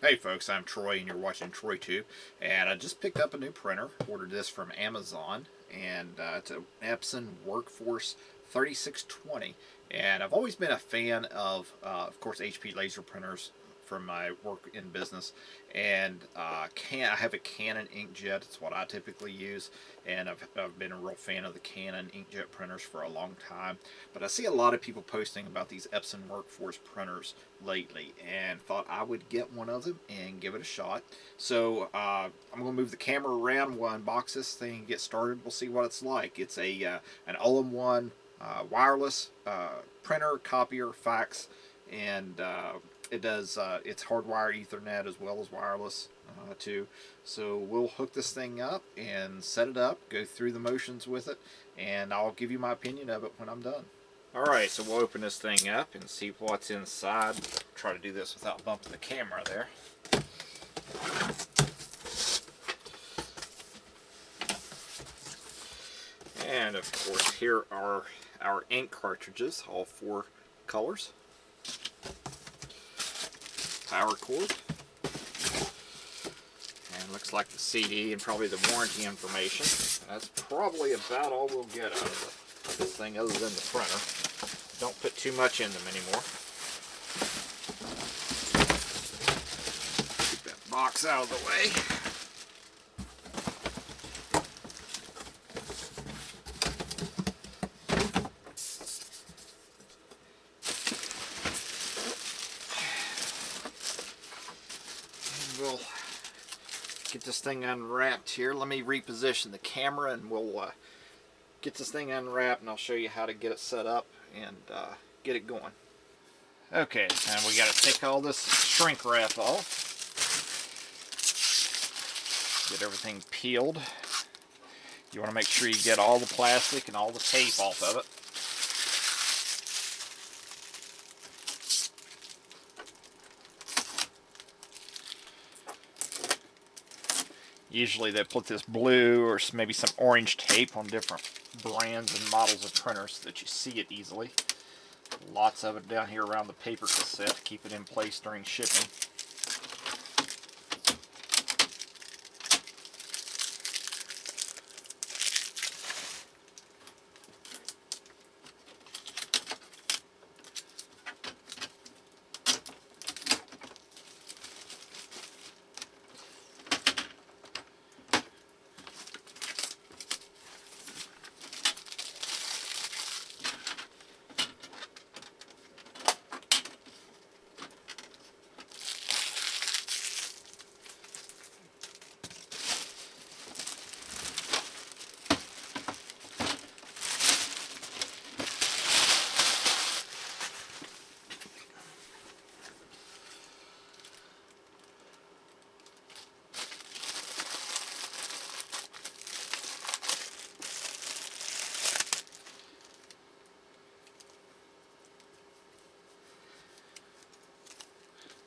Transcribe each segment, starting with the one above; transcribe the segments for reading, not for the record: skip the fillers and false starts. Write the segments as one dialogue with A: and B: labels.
A: Hey folks, I'm Troy and you're watching TroyTube, and I just picked up a new printer. Ordered this from Amazon, and it's an Epson Workforce 3620. And I've always been a fan of course, HP laser printers from my work in business, and I have a Canon inkjet. It's what I typically use, and I've been a real fan of the Canon inkjet printers for a long time. But I see a lot of people posting about these Epson Workforce printers lately, and thought I would get one of them and give it a shot. So I'm going to move the camera around, we'll unbox this thing and get started. We'll see what it's like. It's an all-in-one wireless printer, copier, fax, and it does it's hardwire Ethernet as well as wireless too. So we'll hook this thing up and set it up, go through the motions with it, and I'll give you my opinion of it when I'm done. Alright, so we'll open this thing up and see what's inside. Try to do this without bumping the camera there. And of course, here are our ink cartridges, all 4 colors. Power cord. And looks like the CD and probably the warranty information. That's probably about all we'll get out of this thing other than the printer. Don't put too much in them anymore. Get that box out of the way. We'll get this thing unwrapped here. Let me reposition the camera and we'll get this thing unwrapped, and I'll show you how to get it set up and get it going. Okay, and we got to take all this shrink wrap off. Get everything peeled. You want to make sure you get all the plastic and all the tape off of it. Usually they put this blue or maybe some orange tape on different brands and models of printers so that you see it easily. Lots of it down here around the paper cassette to keep it in place during shipping.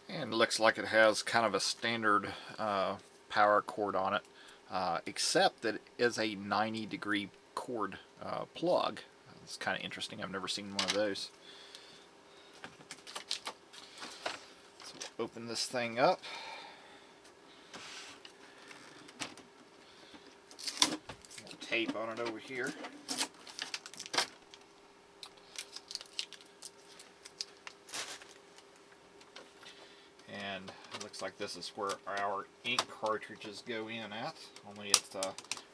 A: And it looks like it has kind of a standard power cord on it, except that it is a 90-degree cord plug. It's kind of interesting. I've never seen one of those. So we'll open this thing up. Tape on it over here. And it looks like this is where our ink cartridges go in at, only it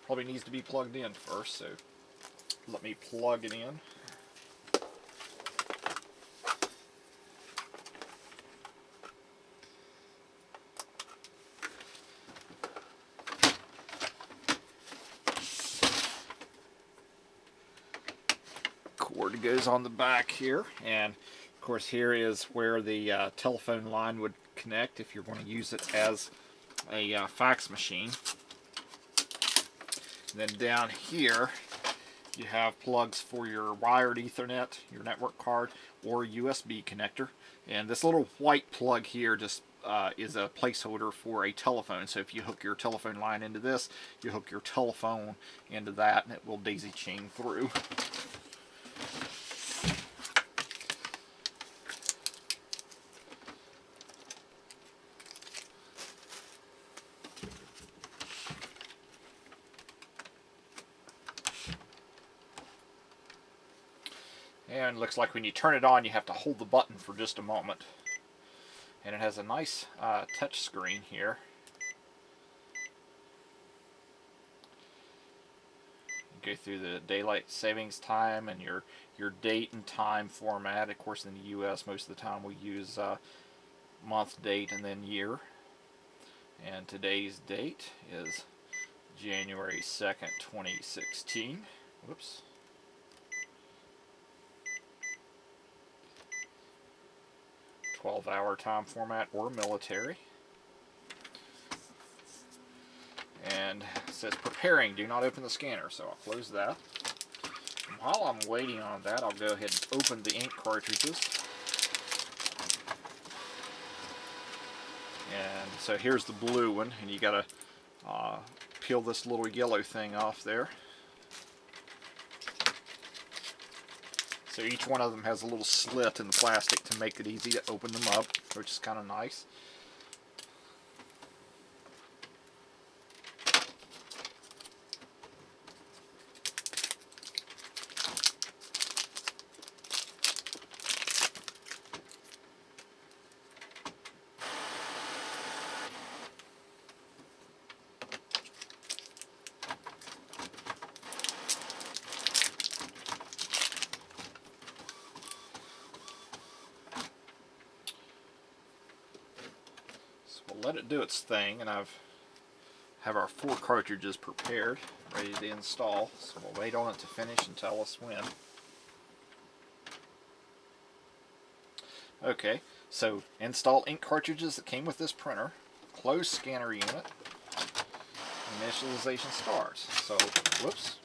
A: probably needs to be plugged in first, so let me plug it in. Cord goes on the back here, and of course here is where the telephone line would connect if you're going to use it as a fax machine. And then down here you have plugs for your wired Ethernet, your network card, or USB connector. And this little white plug here just is a placeholder for a telephone. So if you hook your telephone line into this, you hook your telephone into that, and it will daisy chain through. And it looks like when you turn it on, you have to hold the button for just a moment. And it has a nice touch screen here. You go through the daylight savings time and your date and time format. Of course, in the U.S., most of the time we use month, date, and then year. And today's date is January 2nd, 2016. Whoops. $12-hour time format or military. And it says preparing, do not open the scanner, so I'll close that. And while I'm waiting on that, I'll go ahead and open the ink cartridges. And so here's the blue one, and you gotta peel this little yellow thing off there. So each one of them has a little slit in the plastic to make it easy to open them up, which is kind of nice. We'll let it do its thing, and have our 4 cartridges prepared, ready to install. So we'll wait on it to finish and tell us when. Okay, so install ink cartridges that came with this printer, close scanner unit, initialization starts. So, whoops.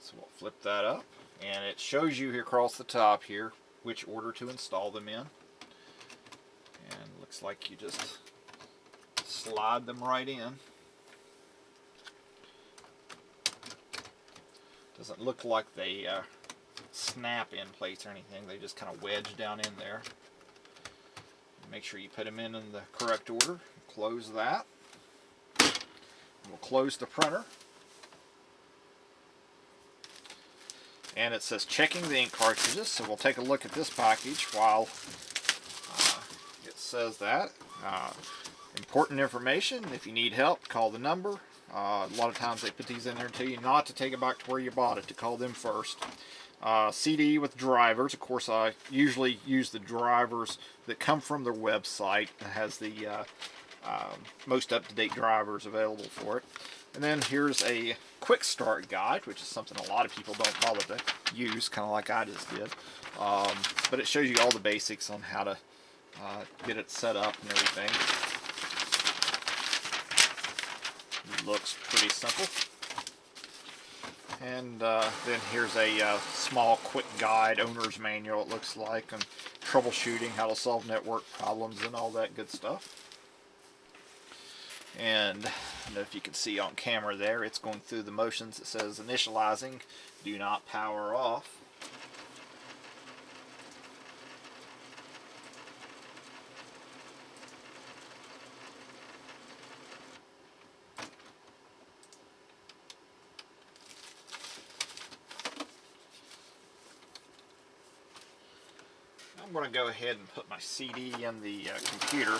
A: So we'll flip that up, and it shows you here across the top here which order to install them in. And looks like you just slide them right in. Doesn't look like they snap in place or anything. They just kind of wedge down in there. Make sure you put them in the correct order. Close that. We'll close the printer. And it says checking the ink cartridges, so we'll take a look at this package while it says that. Important information: if you need help, call the number. A lot of times they put these in there to tell you not to take it back to where you bought it, to call them first. CD with drivers. Of course, I usually use the drivers that come from their website. It has the most up-to-date drivers available for it. And then here's a quick start guide, which is something a lot of people don't bother to use, kind of like I just did. But it shows you all the basics on how to get it set up and everything. It looks pretty simple. And then here's a small quick guide, owner's manual it looks like, on troubleshooting, how to solve network problems and all that good stuff. And I don't know if you can see on camera there, it's going through the motions. It says initializing, do not power off. I'm going to go ahead and put my CD in the computer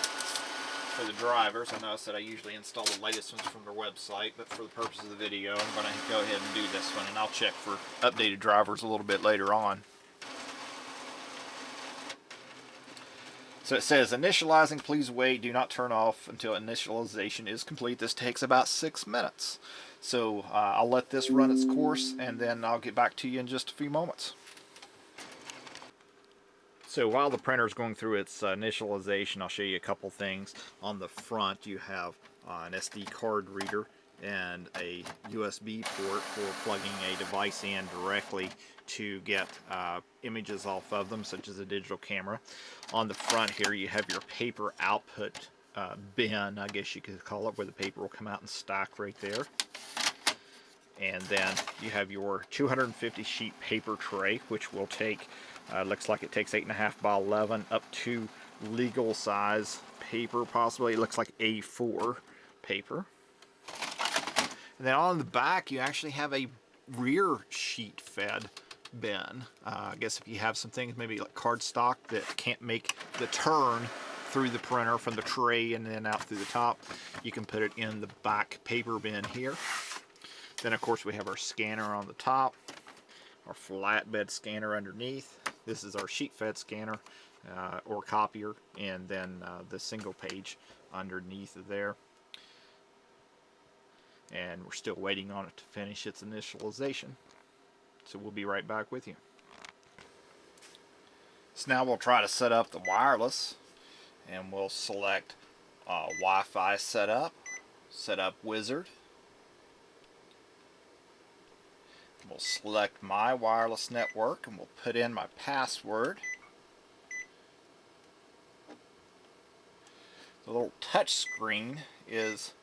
A: for the drivers. I know I said I usually install the latest ones from their website, but for the purpose of the video, I'm going to go ahead and do this one, and I'll check for updated drivers a little bit later on. So it says, initializing, please wait, do not turn off until initialization is complete. This takes about 6 minutes. So I'll let this run its course, and then I'll get back to you in just a few moments. So while the printer is going through its initialization, I'll show you a couple things. On the front, you have an SD card reader and a USB port for plugging a device in directly to get images off of them, such as a digital camera. On the front here, you have your paper output bin, I guess you could call it, where the paper will come out and stack right there. And then you have your 250 sheet paper tray, which will take, looks like it takes 8.5 by 11 up to legal size paper, possibly. It looks like A4 paper. And then on the back, you actually have a rear sheet fed bin. I guess if you have some things maybe like cardstock that can't make the turn through the printer from the tray and then out through the top, you can put it in the back paper bin here. Then of course we have our scanner on the top, our flatbed scanner underneath. This is our sheet fed scanner or copier, and then the single page underneath of there. And we're still waiting on it to finish its initialization. So we'll be right back with you. So now we'll try to set up the wireless, and we'll select Wi-Fi setup, setup wizard. We'll select my wireless network and we'll put in my password. The little touch screen is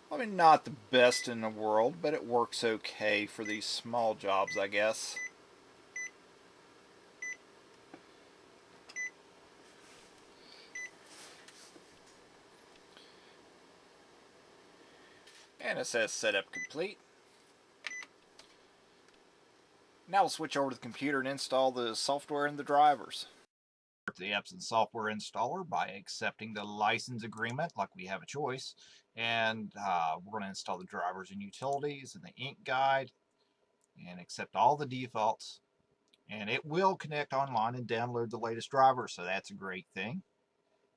A: probably not the best in the world, but it works okay for these small jobs, I guess. And it says setup complete. Now we'll switch over to the computer and install the software and the drivers. The Epson software installer by accepting the license agreement, like we have a choice, and we're going to install the drivers and utilities and the ink guide and accept all the defaults, and it will connect online and download the latest drivers, so that's a great thing.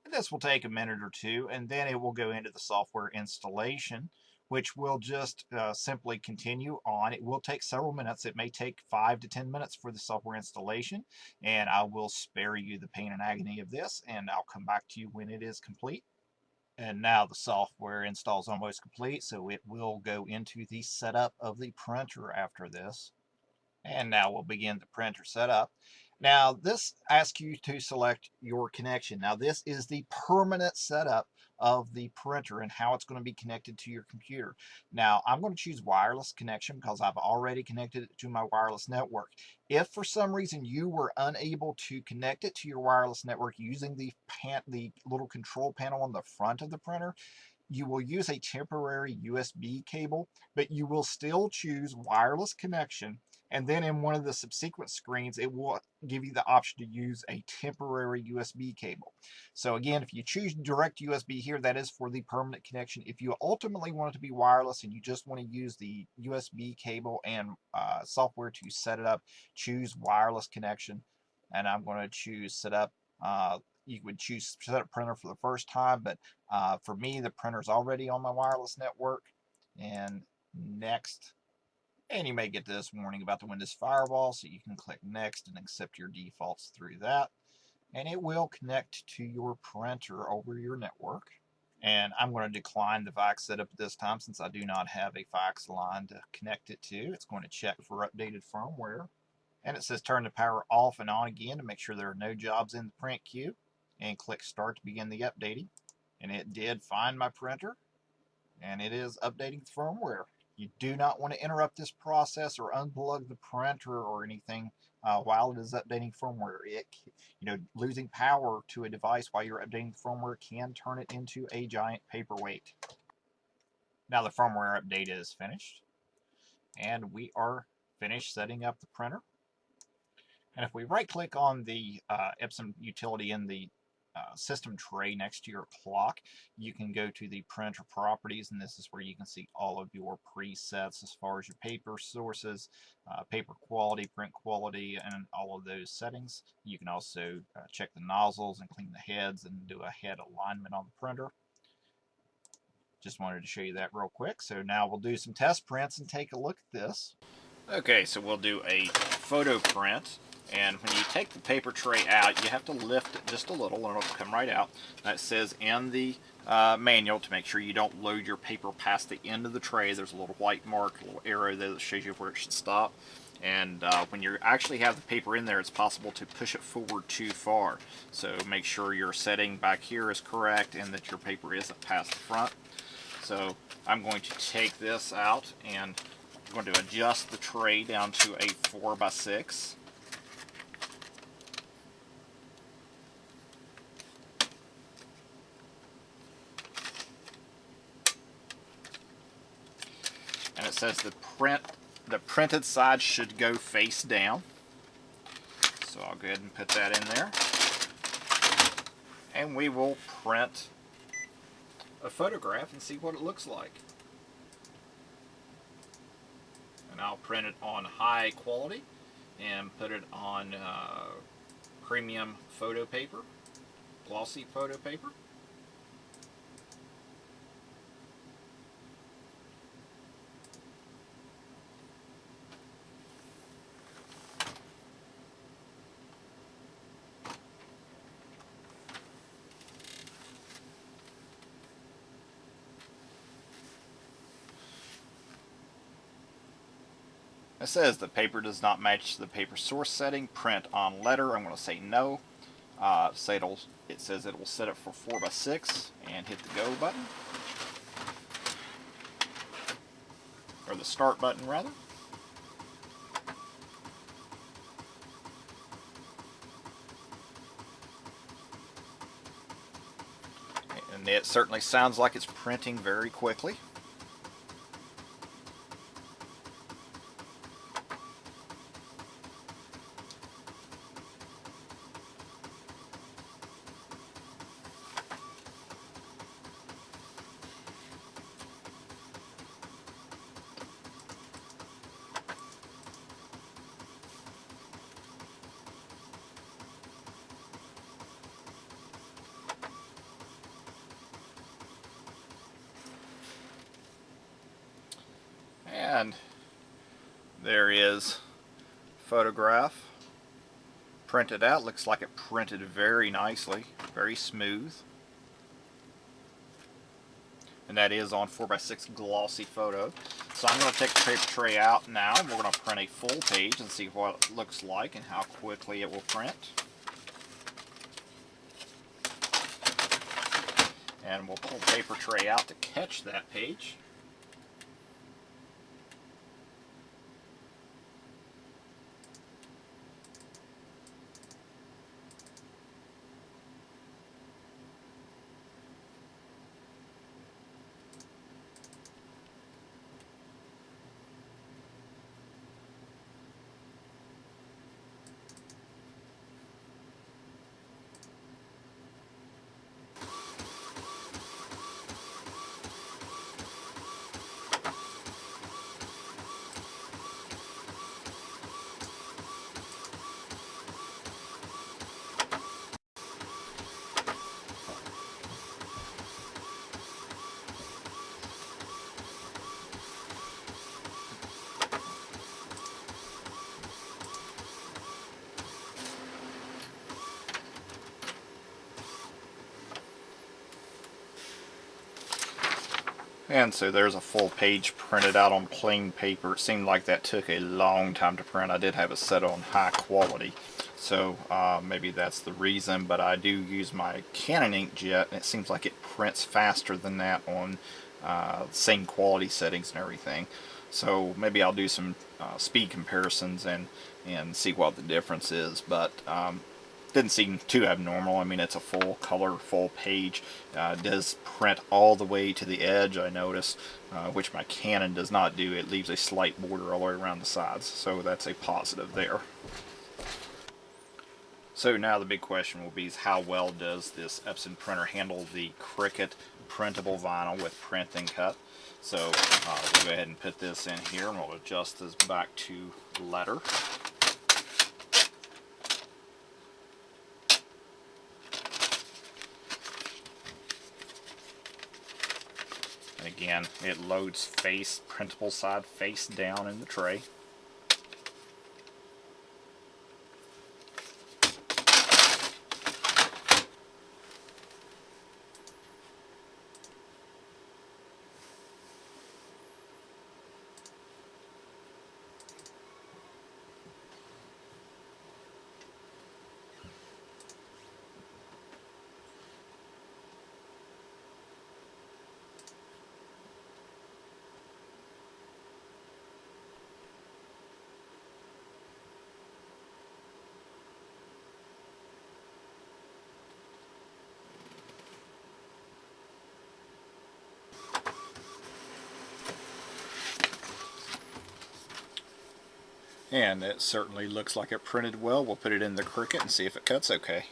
A: And this will take a minute or two, and then it will go into the software installation, which will just simply continue on. It will take several minutes. It may take 5 to 10 minutes for the software installation, and I will spare you the pain and agony of this, and I'll come back to you when it is complete. And now the software install is almost complete, so it will go into the setup of the printer after this. And now we'll begin the printer setup. Now this asks you to select your connection. Now this is the permanent setup of the printer and how it's going to be connected to your computer. Now I'm going to choose wireless connection because I've already connected it to my wireless network. If for some reason you were unable to connect it to your wireless network using the little control panel on the front of the printer, you will use a temporary USB cable, but you will still choose wireless connection. And then in one of the subsequent screens, it will give you the option to use a temporary USB cable. So again, if you choose direct USB here, that is for the permanent connection. If you ultimately want it to be wireless and you just want to use the USB cable and software to set it up, choose wireless connection. And I'm going to choose set up. You would choose set up printer for the first time, but for me, the printer's already on my wireless network. And next. And you may get this warning about the Windows firewall, so you can click next and accept your defaults through that. And it will connect to your printer over your network. And I'm going to decline the fax setup at this time since I do not have a fax line to connect it to. It's going to check for updated firmware. And it says turn the power off and on again to make sure there are no jobs in the print queue. And click start to begin the updating. And it did find my printer, and it is updating the firmware. You do not want to interrupt this process or unplug the printer or anything while it is updating firmware. Losing power to a device while you're updating the firmware can turn it into a giant paperweight. Now the firmware update is finished, and we are finished setting up the printer. And if we right-click on the Epson utility in the system tray next to your clock, you can go to the printer properties, and this is where you can see all of your presets as far as your paper sources, paper quality, print quality, and all of those settings. You can also check the nozzles and clean the heads and do a head alignment on the printer. Just wanted to show you that real quick. So now we'll do some test prints and take a look at this. Okay, so we'll do a photo print. And when you take the paper tray out, you have to lift it just a little and it'll come right out. That says in the manual to make sure you don't load your paper past the end of the tray. There's a little white mark, a little arrow there that shows you where it should stop. And when you actually have the paper in there, it's possible to push it forward too far. So make sure your setting back here is correct and that your paper isn't past the front. So I'm going to take this out and I'm going to adjust the tray down to a 4x6. And it says the print the printed side should go face down. So I'll go ahead and put that in there. And we will print a photograph and see what it looks like. And I'll print it on high quality and put it on premium photo paper, glossy photo paper. It says the paper does not match the paper source setting. Print on letter. I'm going to say no. It says it will set it for 4x6 and hit the go button. Or the start button rather. And it certainly sounds like it's printing very quickly. And there is photograph printed out. Looks like it printed very nicely, very smooth. And that is on 4x6 glossy photo. So I'm going to take the paper tray out now, and we're going to print a full page and see what it looks like and how quickly it will print. And we'll pull the paper tray out to catch that page. And so there's a full page printed out on plain paper. It seemed like that took a long time to print. I did have it set on high quality, so maybe that's the reason, but I do use my Canon inkjet, and it seems like it prints faster than that on same quality settings and everything. So maybe I'll do some speed comparisons and see what the difference is, but didn't seem too abnormal. I mean, it's a full color, full page. It does print all the way to the edge, I notice, which my Canon does not do. It leaves a slight border all the way around the sides, so that's a positive there. So now the big question will be is how well does this Epson printer handle the Cricut printable vinyl with print and cut. So we'll go ahead and put this in here, and we'll adjust this back to letter. Again, it loads printable side face down in the tray. And it certainly looks like it printed well. We'll put it in the Cricut and see if it cuts okay.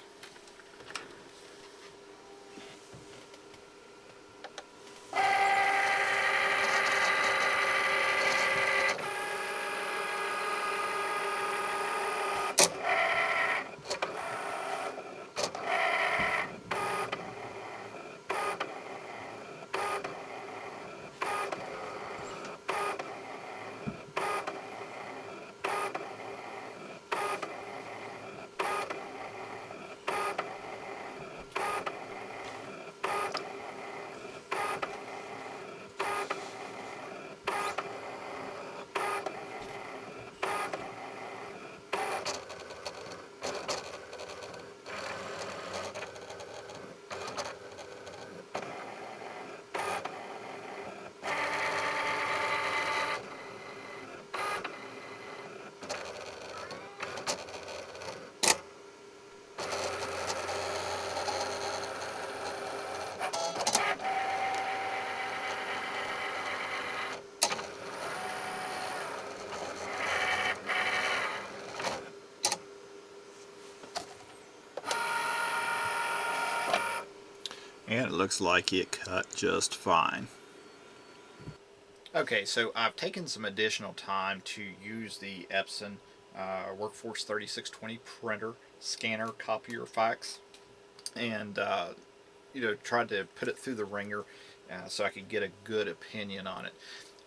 A: And it looks like it cut just fine. Okay, so I've taken some additional time to use the Epson Workforce 3620 printer, scanner, copier, fax, and tried to put it through the ringer so I could get a good opinion on it.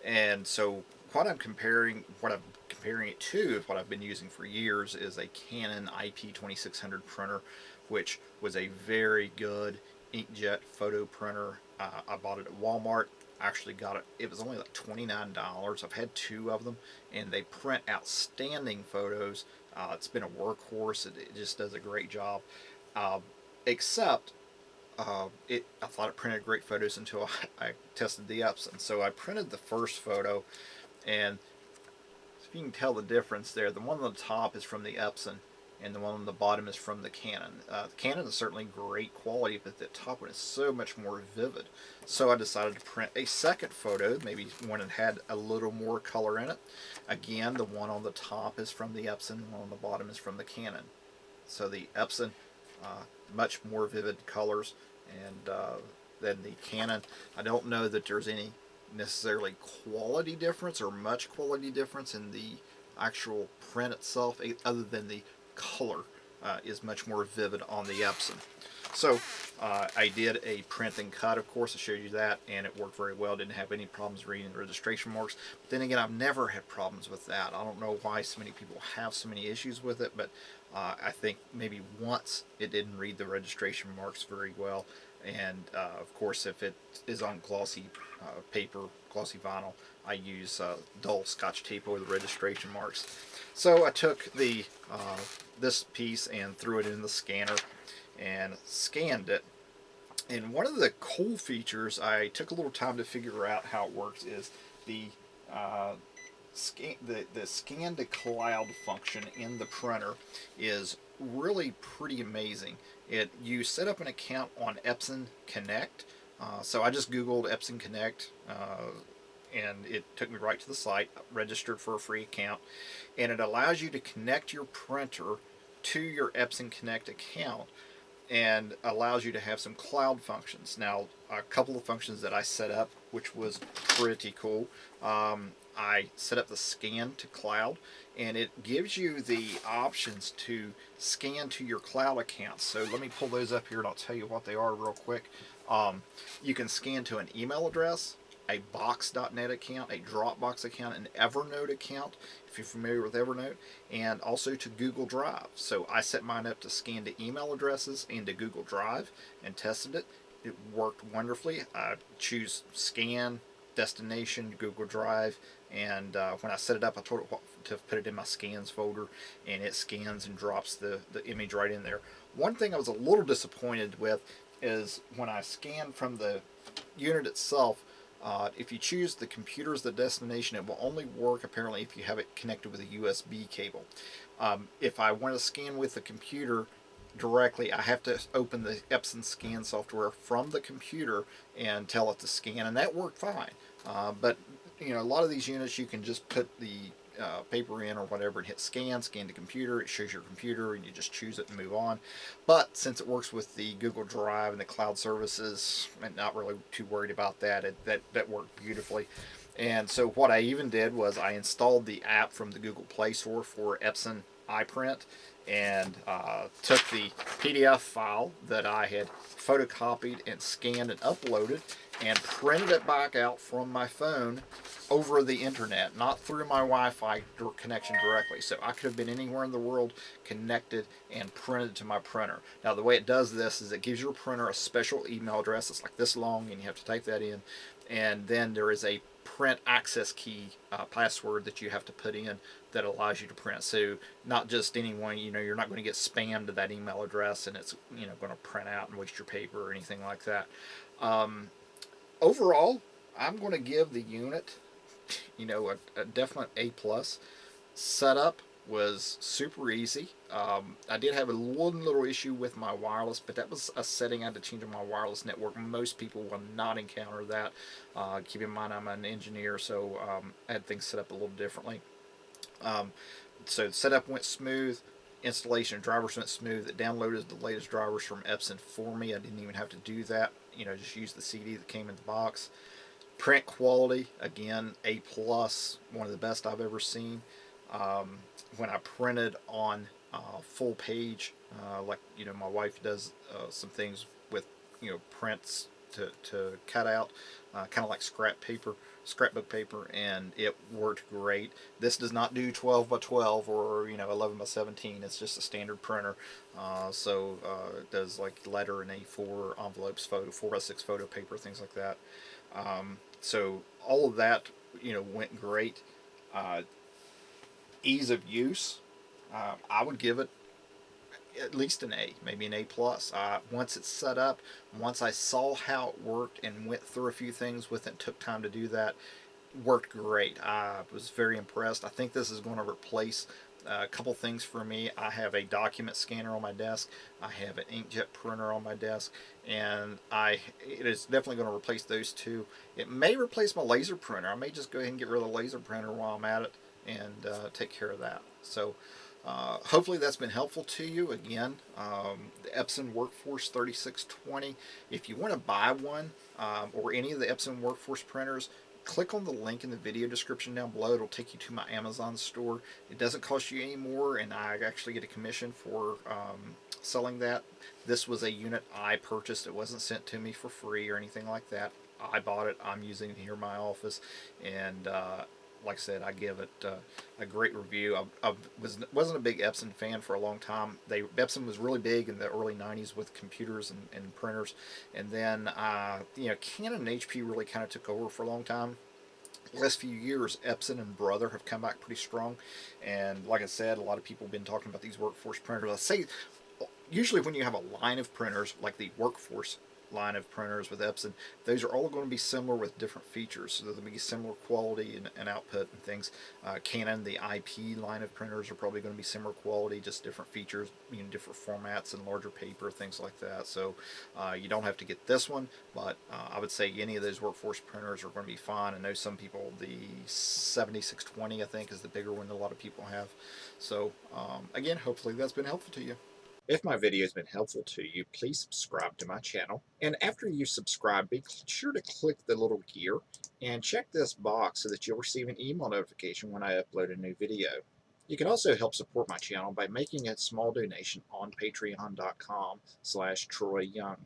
A: And so what I'm comparing it to is what I've been using for years is a Canon IP2600 printer, which was a very good inkjet photo printer. I bought it at Walmart. I actually got it. It was only like $29. I've had two of them, and they print outstanding photos. It's been a workhorse. It just does a great job. Except I thought it printed great photos until I tested the Epson. So I printed the first photo, and if you can tell the difference there, the one on the top is from the Epson, and the one on the bottom is from the Canon. The Canon is certainly great quality, but the top one is so much more vivid. So I decided to print a second photo, maybe one that had a little more color in it. Again, the one on the top is from the Epson, the one on the bottom is from the Canon. So the Epson, much more vivid colors, and than the Canon. I don't know that there's any necessarily quality difference or much quality difference in the actual print itself, other than the color is much more vivid on the Epson. So I did a print and cut, of course. I showed you that, and it worked very well. Didn't have any problems reading the registration marks. But then again, I've never had problems with that. I don't know why so many people have so many issues with it, but I think maybe once it didn't read the registration marks very well. And of course, if it is on glossy paper, glossy vinyl, I use dull Scotch tape over the registration marks. So I took the this piece and threw it in the scanner and scanned it. And one of the cool features I took a little time to figure out how it works is the scan to cloud function in the printer is really pretty amazing. You set up an account on Epson Connect. So I just Googled Epson Connect, and it took me right to the site, registered for a free account, and it allows you to connect your printer to your Epson Connect account and allows you to have some cloud functions. Now, a couple of functions that I set up, which was pretty cool. I set up the scan to cloud, and it gives you the options to scan to your cloud accounts. So let me pull those up here and I'll tell you what they are real quick. You can scan to an email address, a Box.net account, a Dropbox account, an Evernote account, if you're familiar with Evernote, and also to Google Drive. So I set mine up to scan to email addresses and to Google Drive and tested it. It worked wonderfully. I choose scan, destination, Google Drive, and when I set it up, I told it to put it in my scans folder, and it scans and drops the image right in there. One thing I was a little disappointed with is when I scan from the unit itself, if you choose the computer as the destination, it will only work apparently if you have it connected with a USB cable. If I want to scan with the computer directly, I have to open the Epson scan software from the computer and tell it to scan, and that worked fine. But a lot of these units you can just put the paper in or whatever and hit scan the computer. It shows your computer and you just choose it and move on. But since it works with the Google Drive and the cloud services, I'm not really too worried about that. That worked beautifully. And so what I even did was I installed the app from the Google Play Store for Epson iPrint, and took the PDF file that I had photocopied and scanned and uploaded and printed it back out from my phone over the internet, not through my Wi-Fi connection directly. So I could have been anywhere in the world, connected and printed to my printer. Now the way it does this is it gives your printer a special email address. It's like this long and you have to type that in, and then there is a print access key password that you have to put in that allows you to print. So not just anyone, you're not going to get spammed to that email address and it's going to print out and waste your paper or anything like that. Overall, I'm going to give the unit a definite A+. Setup was super easy. I did have a one little issue with my wireless, but that was a setting I had to change on my wireless network. Most people will not encounter that. Keep in mind I'm an engineer, so I had things set up a little differently. So the setup went smooth. Installation of drivers went smooth. It downloaded the latest drivers from Epson for me. I didn't even have to do that. Just use the CD that came in the box. Print quality, again, A+, one of the best I've ever seen. When I printed on full page, like my wife does some things with prints to cut out, kind of like scrapbook paper, and it worked great. This does not do 12 by 12 or 11 by 17. It's just a standard printer. It does like letter and A4 envelopes, 4 by 6 photo paper, things like that. So all of that went great. Ease of use, I would give it at least an A, maybe an A+. Once it's set up, once I saw how it worked and went through a few things with it, took time to do that, worked great. I was very impressed. I think this is going to replace a couple things for me. I have a document scanner on my desk. I have an inkjet printer on my desk, and it is definitely going to replace those two. It may replace my laser printer. I may just go ahead and get rid of the laser printer while I'm at it and take care of that. So hopefully that's been helpful to you. Again, the Epson Workforce 3620. If you want to buy one or any of the Epson Workforce printers, click on the link in the video description down below. It'll take you to my Amazon store. It doesn't cost you any more, and I actually get a commission for selling that. This was a unit I purchased. It wasn't sent to me for free or anything like that. I bought it. I'm using it here in my office, and like I said, I give it a great review. I wasn't a big Epson fan for a long time. Epson was really big in the early 90s with computers and printers, and then Canon and HP really kind of took over for a long time. The last few years, Epson and Brother have come back pretty strong, and like I said, a lot of people have been talking about these Workforce printers. I say usually when you have a line of printers like the Workforce line of printers with Epson, those are all going to be similar with different features, so there'll be similar quality and output and things. Canon, the IP line of printers, are probably going to be similar quality, just different features, different formats and larger paper, things like that. So you don't have to get this one, but I would say any of those Workforce printers are going to be fine. I know some people, the 7620 I think is the bigger one that a lot of people have. So again, hopefully that's been helpful to you. If my video has been helpful to you, please subscribe to my channel. And after you subscribe, be sure to click the little gear and check this box so that you'll receive an email notification when I upload a new video. You can also help support my channel by making a small donation on patreon.com/TroyYoung.